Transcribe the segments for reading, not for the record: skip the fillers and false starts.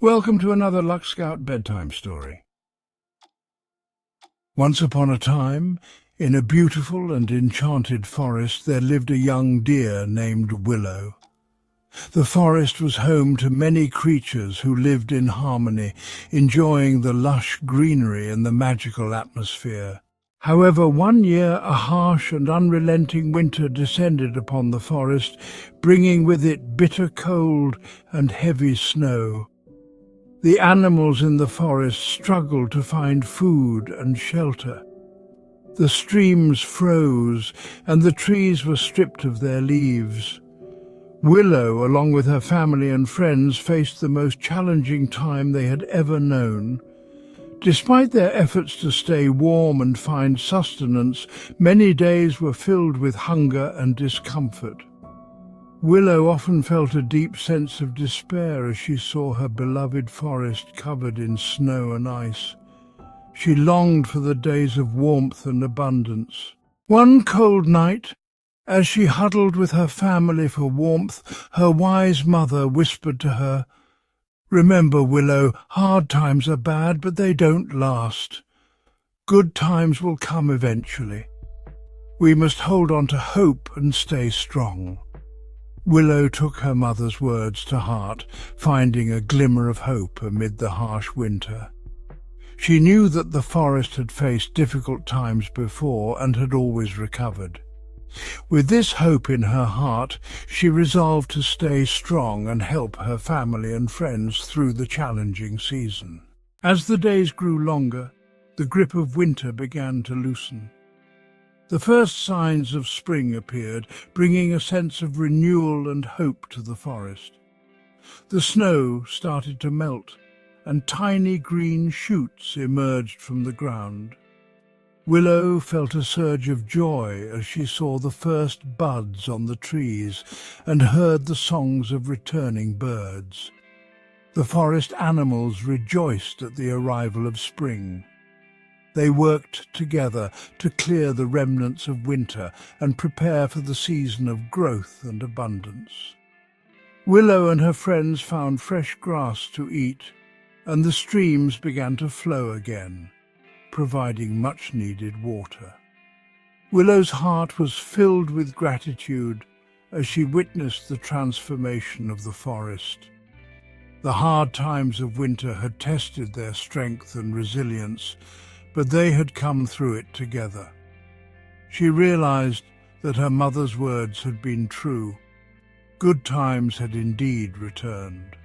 Welcome to another Luck Scout bedtime story. Once upon a time, in a beautiful and enchanted forest, there lived a young deer named Willow. The forest was home to many creatures who lived in harmony, enjoying the lush greenery and the magical atmosphere. However, one year a harsh and unrelenting winter descended upon the forest, bringing with it bitter cold and heavy snow. The animals in the forest struggled to find food and shelter. The streams froze and the trees were stripped of their leaves. Willow, along with her family and friends, faced the most challenging time they had ever known. Despite their efforts to stay warm and find sustenance, many days were filled with hunger and discomfort. Willow often felt a deep sense of despair as she saw her beloved forest covered in snow and ice. She longed for the days of warmth and abundance. One cold night, as she huddled with her family for warmth, her wise mother whispered to her, "Remember, Willow, hard times are bad, but they don't last. Good times will come eventually. We must hold on to hope and stay strong." Willow took her mother's words to heart, finding a glimmer of hope amid the harsh winter. She knew that the forest had faced difficult times before and had always recovered. With this hope in her heart, she resolved to stay strong and help her family and friends through the challenging season. As the days grew longer, the grip of winter began to loosen. The first signs of spring appeared, bringing a sense of renewal and hope to the forest. The snow started to melt, and tiny green shoots emerged from the ground. Willow felt a surge of joy as she saw the first buds on the trees and heard the songs of returning birds. The forest animals rejoiced at the arrival of spring. They worked together to clear the remnants of winter and prepare for the season of growth and abundance. Willow and her friends found fresh grass to eat, and the streams began to flow again, providing much-needed water. Willow's heart was filled with gratitude as she witnessed the transformation of the forest. The hard times of winter had tested their strength and resilience, but they had come through it together. She realized that her mother's words had been true. Good times had indeed returned.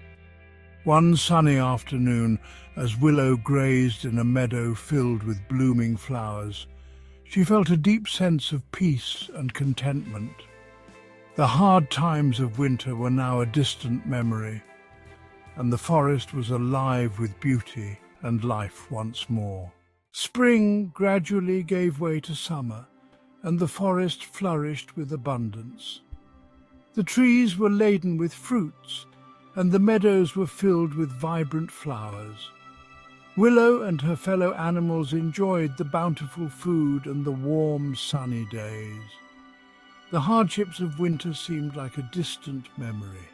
One sunny afternoon, as Willow grazed in a meadow filled with blooming flowers, she felt a deep sense of peace and contentment. The hard times of winter were now a distant memory, and the forest was alive with beauty and life once more. Spring gradually gave way to summer, and the forest flourished with abundance. The trees were laden with fruits, and the meadows were filled with vibrant flowers. Willow and her fellow animals enjoyed the bountiful food and the warm, sunny days. The hardships of winter seemed like a distant memory.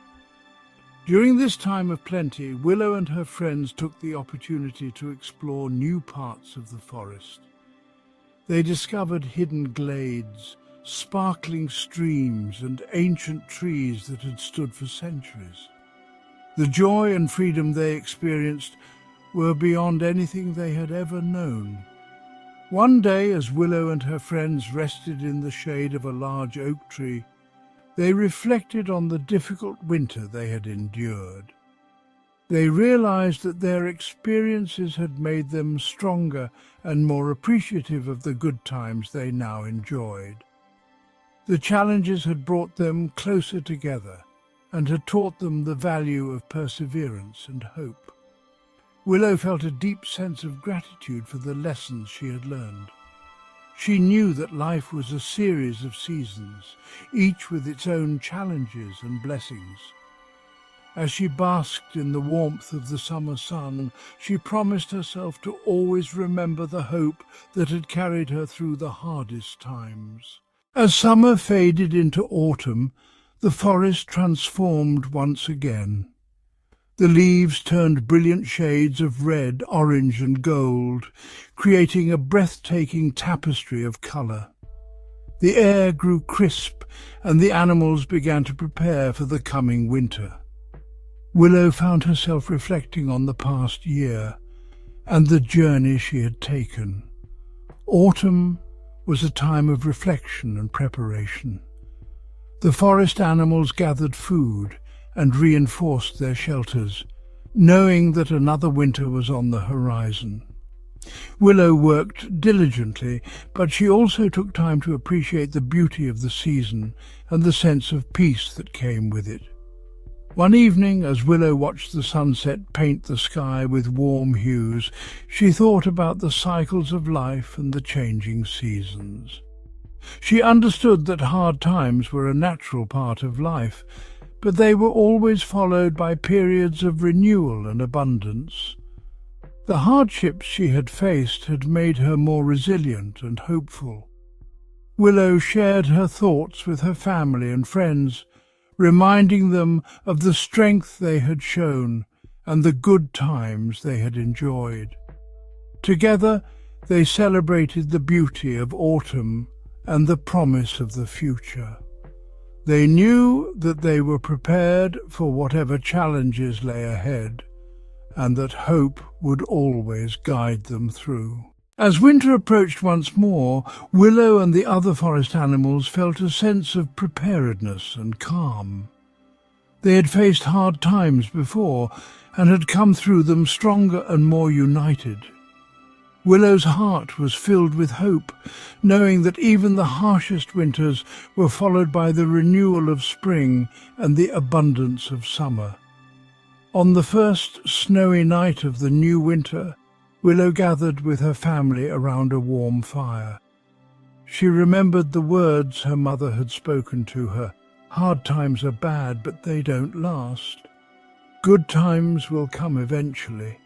During this time of plenty, Willow and her friends took the opportunity to explore new parts of the forest. They discovered hidden glades, sparkling streams, and ancient trees that had stood for centuries. The joy and freedom they experienced were beyond anything they had ever known. One day, as Willow and her friends rested in the shade of a large oak tree, they reflected on the difficult winter they had endured. They realized that their experiences had made them stronger and more appreciative of the good times they now enjoyed. The challenges had brought them closer together and had taught them the value of perseverance and hope. Willow felt a deep sense of gratitude for the lessons she had learned. She knew that life was a series of seasons, each with its own challenges and blessings. As she basked in the warmth of the summer sun, she promised herself to always remember the hope that had carried her through the hardest times. As summer faded into autumn, the forest transformed once again. The leaves turned brilliant shades of red, orange and gold, creating a breathtaking tapestry of colour. The air grew crisp and the animals began to prepare for the coming winter. Willow found herself reflecting on the past year and the journey she had taken. Autumn was a time of reflection and preparation. The forest animals gathered food and reinforced their shelters, knowing that another winter was on the horizon. Willow worked diligently, but she also took time to appreciate the beauty of the season and the sense of peace that came with it. One evening, as Willow watched the sunset paint the sky with warm hues, she thought about the cycles of life and the changing seasons. She understood that hard times were a natural part of life, but they were always followed by periods of renewal and abundance. The hardships she had faced had made her more resilient and hopeful. Willow shared her thoughts with her family and friends, reminding them of the strength they had shown and the good times they had enjoyed. Together they celebrated the beauty of autumn and the promise of the future. They knew that they were prepared for whatever challenges lay ahead, and that hope would always guide them through. As winter approached once more, Willow and the other forest animals felt a sense of preparedness and calm. They had faced hard times before and had come through them stronger and more united. Willow's heart was filled with hope, knowing that even the harshest winters were followed by the renewal of spring and the abundance of summer. On the first snowy night of the new winter, Willow gathered with her family around a warm fire. She remembered the words her mother had spoken to her. Hard times are bad, but they don't last. Good times will come eventually.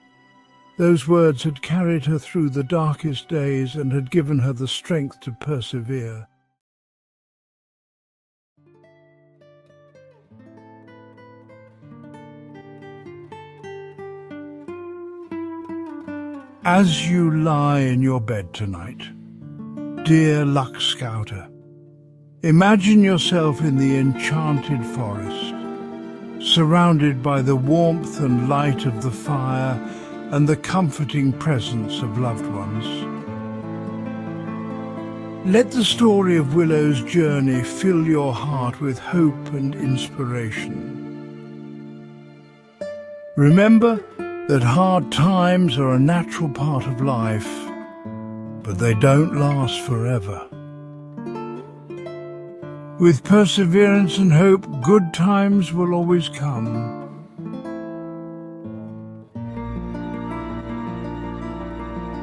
Those words had carried her through the darkest days and had given her the strength to persevere. As you lie in your bed tonight, dear Luck Scouter, imagine yourself in the enchanted forest, surrounded by the warmth and light of the fire and the comforting presence of loved ones. Let the story of Willow's journey fill your heart with hope and inspiration. Remember that hard times are a natural part of life, but they don't last forever. With perseverance and hope, good times will always come.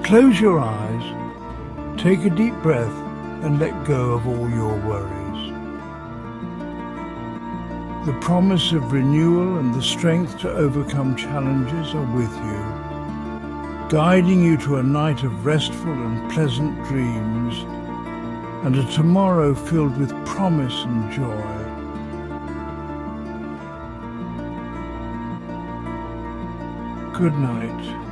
Close your eyes, take a deep breath, and let go of all your worries. The promise of renewal and the strength to overcome challenges are with you, guiding you to a night of restful and pleasant dreams, and a tomorrow filled with promise and joy. Good night.